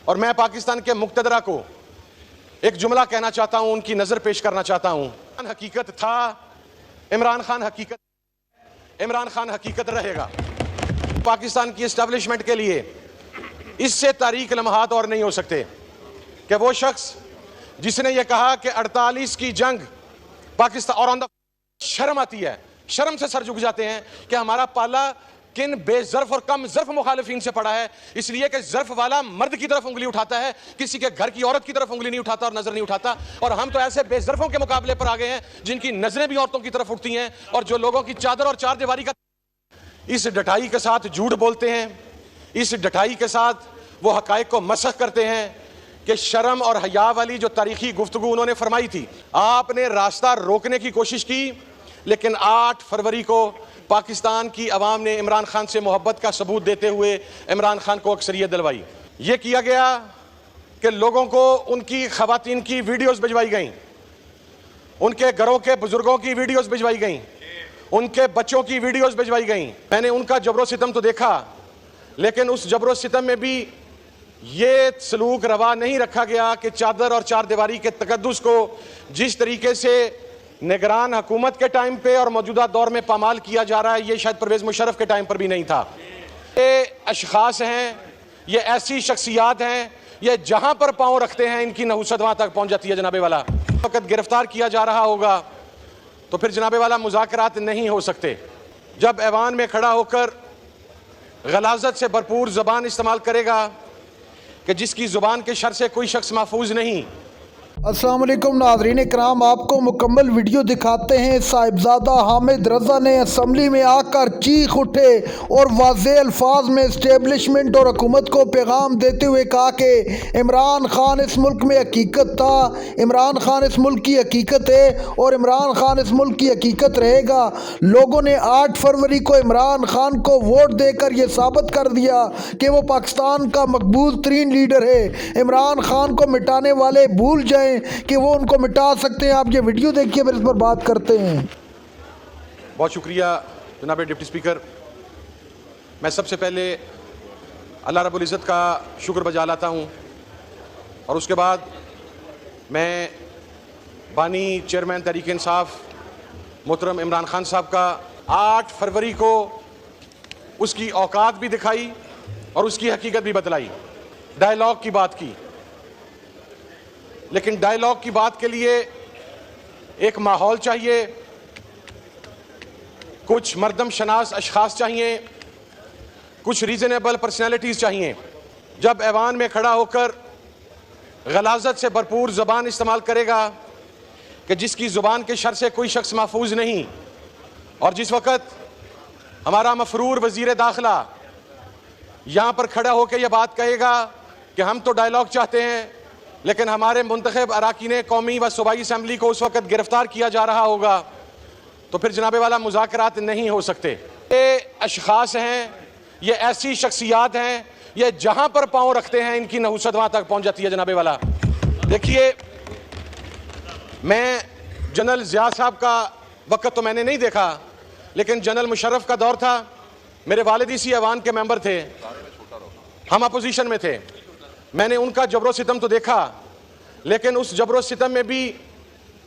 और मैं पाकिस्तान के मुक्तदरा को एक जुमला कहना चाहता हूं, उनकी नजर पेश करना चाहता हूं। हकीकत था, इमरान खान हकीकत रहेगा। पाकिस्तान की एस्टेब्लिशमेंट के लिए इससे तारीख लम्हात और नहीं हो सकते कि वो शख्स जिसने ये कहा कि 48 की जंग पाकिस्तान और शर्म आती है, शर्म से सर झुक जाते हैं कि हमारा पाला किन बेजर्फ और कम जर्फ मुखालिफिन से पड़ा है, इसलिए कि जर्फ वाला मर्द की तरफ उंगली उठाता है, किसी के घर की औरत की तरफ उंगली नहीं उठाता और नजर नहीं उठाता। और हम तो ऐसे बेजर्फों के मुकाबले पर आ गए हैं जिनकी नजरें भी औरतों की तरफ उठती हैं और जो लोगों की चादर और चार दीवारी का इस डटाई के साथ झूठ बोलते हैं, इस डटाई के साथ वो हकायक को मसख करते हैं कि शर्म और हया वाली जो तारीखी गुफ्तगू उन्होंने फरमाई थी, आपने रास्ता रोकने की कोशिश की, लेकिन 8 फरवरी को पाकिस्तान की अवाम ने इमरान खान से मोहब्बत का सबूत देते हुए इमरान खान को अक्सरियत दिलवाई। ये किया गया कि लोगों को उनकी खवातीन की वीडियोस भिजवाई गई, उनके घरों के बुजुर्गों की वीडियोस भिजवाई गई, उनके बच्चों की वीडियोस भिजवाई गई। मैंने उनका जबरो सितम तो देखा, लेकिन उस जबरो सितम में भी ये सलूक रवा नहीं रखा गया कि चादर और चार दीवारी के तकद्दुस को जिस तरीके से निगरान हुकूमत के टाइम पे और मौजूदा दौर में पामाल किया जा रहा है, ये शायद परवेज मुशर्रफ के टाइम पर भी नहीं था। ये अशखास हैं, ये ऐसी शख्सियात हैं, ये जहां पर पांव रखते हैं इनकी नहुसत वहां तक पहुंच जाती है। जनाबे वाला वक्त गिरफ्तार किया जा रहा होगा तो फिर जनाबे वाला मुज़ाकरात नहीं हो सकते। जब ऐवान में खड़ा होकर गलाजत से भरपूर ज़बान इस्तेमाल करेगा कि जिसकी ज़ुबान के शर से कोई शख्स महफूज नहीं। अस्सलाम वालेकुम नाज़रीन इकराम, आपको मुकम्मल वीडियो दिखाते हैं। साहिबजादा हामिद रज़ा ने असम्बली में आकर चीख उठे और वाज़ेह अल्फाज में इस्टेब्लिशमेंट और हुकूमत को पैगाम देते हुए कहा कि इमरान खान इस मुल्क में हकीकत था, इमरान खान इस मुल्क की हकीकत है और इमरान खान इस मुल्क की हकीकत रहेगा। लोगों ने 8 फरवरी को इमरान खान को वोट देकर ये साबित कर दिया कि वो पाकिस्तान का मकबूल तरीन लीडर है। इमरान खान को मिटाने वाले भूल जाएं कि वो उनको मिटा सकते हैं। आप ये वीडियो देखिए, फिर इस पर बात करते हैं। बहुत शुक्रिया जनाब डिप्टी स्पीकर। मैं सबसे पहले अल्लाह रब्बुल इज़्ज़त का शुक्र बजा लाता हूँ और उसके बाद मैं बानी चेयरमैन तहरीक इंसाफ मोहतरम इमरान खान साहब का 8 फरवरी को उसकी औकात भी दिखाई और उसकी हकीकत भी बतलाई, डायलॉग की बात की। लेकिन डायलॉग की बात के लिए एक माहौल चाहिए, कुछ मर्दम शनास अशखास चाहिए, कुछ रीजनेबल पर्सनैलिटीज़ चाहिए। जब ऐवान में खड़ा होकर गलाजत से भरपूर ज़बान इस्तेमाल करेगा कि जिसकी ज़ुबान के शर से कोई शख्स महफूज नहीं, और जिस वक़्त हमारा मफरूर वज़ीर दाखिला यहाँ पर खड़ा होकर यह बात कहेगा कि हम तो डायलॉग चाहते हैं, लेकिन हमारे मुंतखब अराकीन कौमी व सूबाई असम्बली को उस वक़्त गिरफ्तार किया जा रहा होगा तो फिर जनाबे वाला मुज़ाकरात नहीं हो सकते। ये अशखास हैं, ये ऐसी शख्सियात हैं, ये जहां पर पांव रखते हैं इनकी नहुसत वहां तक पहुंच जाती है। जनाबे वाला देखिए, मैं जनरल ज़िया साहब का वक़्त तो मैंने नहीं देखा, लेकिन जनरल मुशर्रफ का दौर था। मेरे वालिद इसी ऐवान के मेंबर थे, हम अपोजिशन में थे। मैंने उनका जबरो सितम तो देखा, लेकिन उस जबरो सितम में भी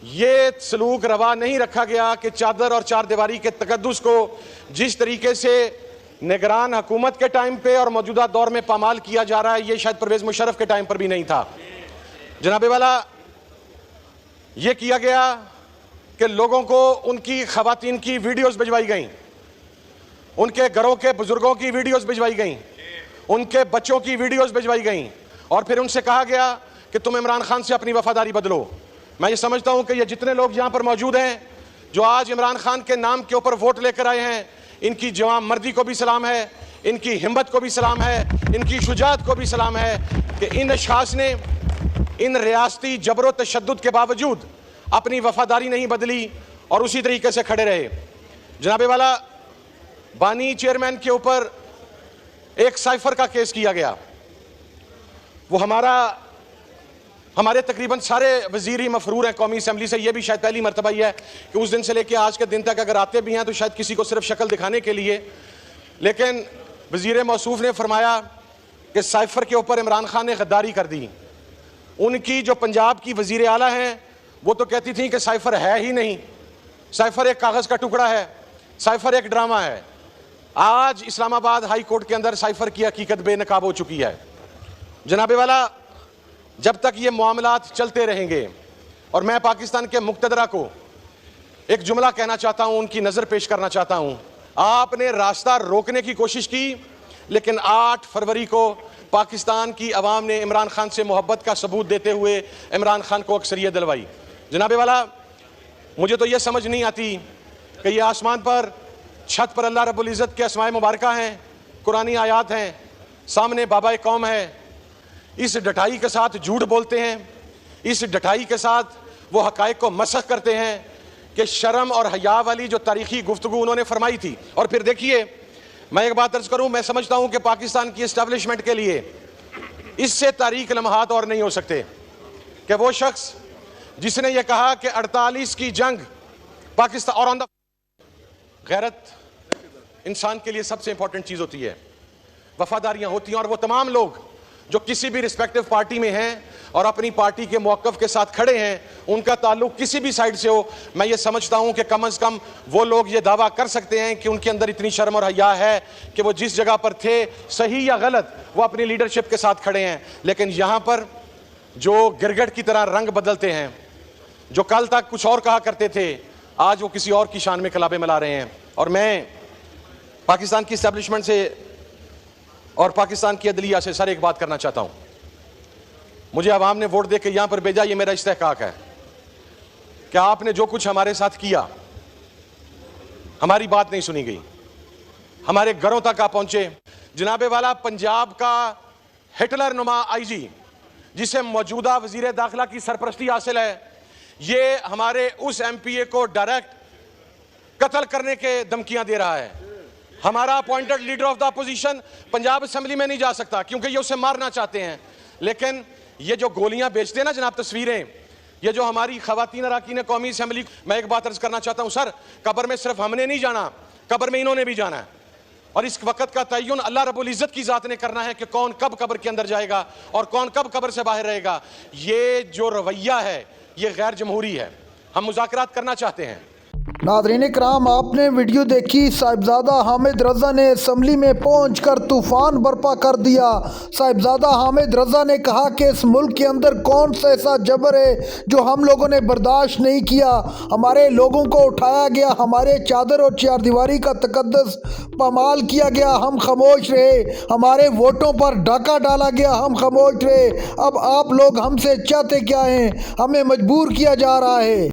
ये सलूक रवा नहीं रखा गया कि चादर और चार दीवारी के तकद्दुस को जिस तरीके से निगरान हुकूमत के टाइम पे और मौजूदा दौर में पामाल किया जा रहा है, ये शायद परवेज मुशर्रफ के टाइम पर भी नहीं था। जनाबे वाला ये किया गया कि लोगों को उनकी खवातीन की वीडियोस भिजवाई गई, उनके घरों के बुजुर्गों की वीडियोस भिजवाई गई, उनके बच्चों की वीडियोस भिजवाई गई और फिर उनसे कहा गया कि तुम इमरान खान से अपनी वफादारी बदलो। मैं ये समझता हूं कि ये जितने लोग यहाँ पर मौजूद हैं जो आज इमरान खान के नाम के ऊपर वोट लेकर आए हैं, इनकी जवान मर्दी को भी सलाम है, इनकी हिम्मत को भी सलाम है, इनकी शुजात को भी सलाम है कि इन अशखास ने इन रियासती जबरो तशद्दुद के बावजूद अपनी वफादारी नहीं बदली और उसी तरीके से खड़े रहे। जनाबे वाला बानी चेयरमैन के ऊपर एक साइफर का केस किया गया। वो हमारे तकरीबन सारे वजीर ही मफरूर हैं कौमी असम्बली से। यह भी शायद पहली मरतबा ही है कि उस दिन से लेकर आज के दिन तक अगर आते भी हैं तो शायद किसी को सिर्फ शक्ल दिखाने के लिए। लेकिन वजीर मौसूफ ने फरमाया कि साइफर के ऊपर इमरान खान ने गद्दारी कर दी। उनकी जो पंजाब की वजीर आला हैं वो तो कहती थी कि साइफर है ही नहीं, साइफर एक कागज़ का टुकड़ा है, साइफर एक ड्रामा है। आज इस्लामाबाद हाई कोर्ट के अंदर साइफर की हकीकत बेनकाब हो चुकी है। जनाबे वाला, जब तक ये मामलात चलते रहेंगे, और मैं पाकिस्तान के मुक्तदरा को एक जुमला कहना चाहता हूं, उनकी नज़र पेश करना चाहता हूं। आपने रास्ता रोकने की कोशिश की, लेकिन 8 फरवरी को पाकिस्तान की अवाम ने इमरान खान से मोहब्बत का सबूत देते हुए इमरान खान को अक्सरियत दिलवाई। जनाबे वाला, मुझे तो यह समझ नहीं आती कि यह आसमान पर छत पर अल्लाह रब्बुल इज़्ज़त के अस्माए मुबारका हैं, कुरानी आयात हैं, सामने बाबा कौम है, इस डटाई के साथ झूठ बोलते हैं, इस डटाई के साथ वो हकायक को मसख करते हैं कि शर्म और हया वाली जो तारीखी गुफ्तगू उन्होंने फरमाई थी। और फिर देखिए, मैं एक बात अर्ज करूं, मैं समझता हूं कि पाकिस्तान की एस्टैब्लिशमेंट के लिए इससे तारीख लम्हात और नहीं हो सकते कि वो शख्स जिसने ये कहा कि 48 की जंग पाकिस्तान, और ऑन द गैरत इंसान के लिए सबसे इंपॉर्टेंट चीज होती है, वफादारियां होती हैं। और वो तमाम लोग जो किसी भी रिस्पेक्टिव पार्टी में हैं और अपनी पार्टी के मौक़िफ़ के साथ खड़े हैं, उनका ताल्लुक किसी भी साइड से हो, मैं ये समझता हूं कि कम अज़ कम वो लोग ये दावा कर सकते हैं कि उनके अंदर इतनी शर्म और हया है कि वो जिस जगह पर थे, सही या गलत, वो अपनी लीडरशिप के साथ खड़े हैं। लेकिन यहाँ पर जो गिरगिट की तरह रंग बदलते हैं, जो कल तक कुछ और कहा करते थे, आज वो किसी और की शान में कलाबे मिला रहे हैं। और मैं पाकिस्तान की इस्टेब्लिशमेंट से और पाकिस्तान की अदलिया से सर एक बात करना चाहता हूं। मुझे अवाम ने वोट दे के यहां पर भेजा, ये मेरा इस्तेहकाक है कि आपने जो कुछ हमारे साथ किया, हमारी बात नहीं सुनी गई, हमारे घरों तक आप पहुंचे। जनाबे वाला, पंजाब का हिटलर नुमा आईजी, जिसे मौजूदा वजीर दाखिला की सरपरस्ती हासिल है, ये हमारे उस एमपीए को डायरेक्ट कत्ल करने के धमकियां दे रहा है। हमारा appointed leader of the opposition Punjab assembly में नहीं जा सकता क्योंकि ये उसे मारना चाहते हैं। लेकिन ये जो गोलियां बेचते हैं ना जनाब, तस्वीरें, ये जो हमारी खवातीन अरकान कौमी असेंबली, मैं एक बात अर्ज करना चाहता हूं सर, कब्र में सिर्फ हमने नहीं जाना, कब्र में इन्होंने भी जाना है। और इस वक्त का तय्युन अल्लाह रब्बुल इज़्ज़त की ज़ात ने करना है कि कौन कब कब्र के अंदर जाएगा और कौन कब कब्र से बाहर रहेगा। ये जो रवैया है, ये गैर जमहूरी है। हम मुज़ाकरात करना चाहते हैं। नाज़रीन इकराम, आपने वीडियो देखी। साहिबजादा हामिद रज़ा ने असम्बली में पहुंचकर तूफ़ान बर्पा कर दिया। साहिबजादा हामिद रज़ा ने कहा कि इस मुल्क के अंदर कौन सा ऐसा जबर है जो हम लोगों ने बर्दाश्त नहीं किया। हमारे लोगों को उठाया गया, हमारे चादर और चारदीवारी का तकद्दस पामाल किया गया, हम खामोश रहे। हमारे वोटों पर डाका डाला गया, हम खामोश रहे। अब आप लोग हमसे चाहते क्या हैं? हमें मजबूर किया जा रहा है।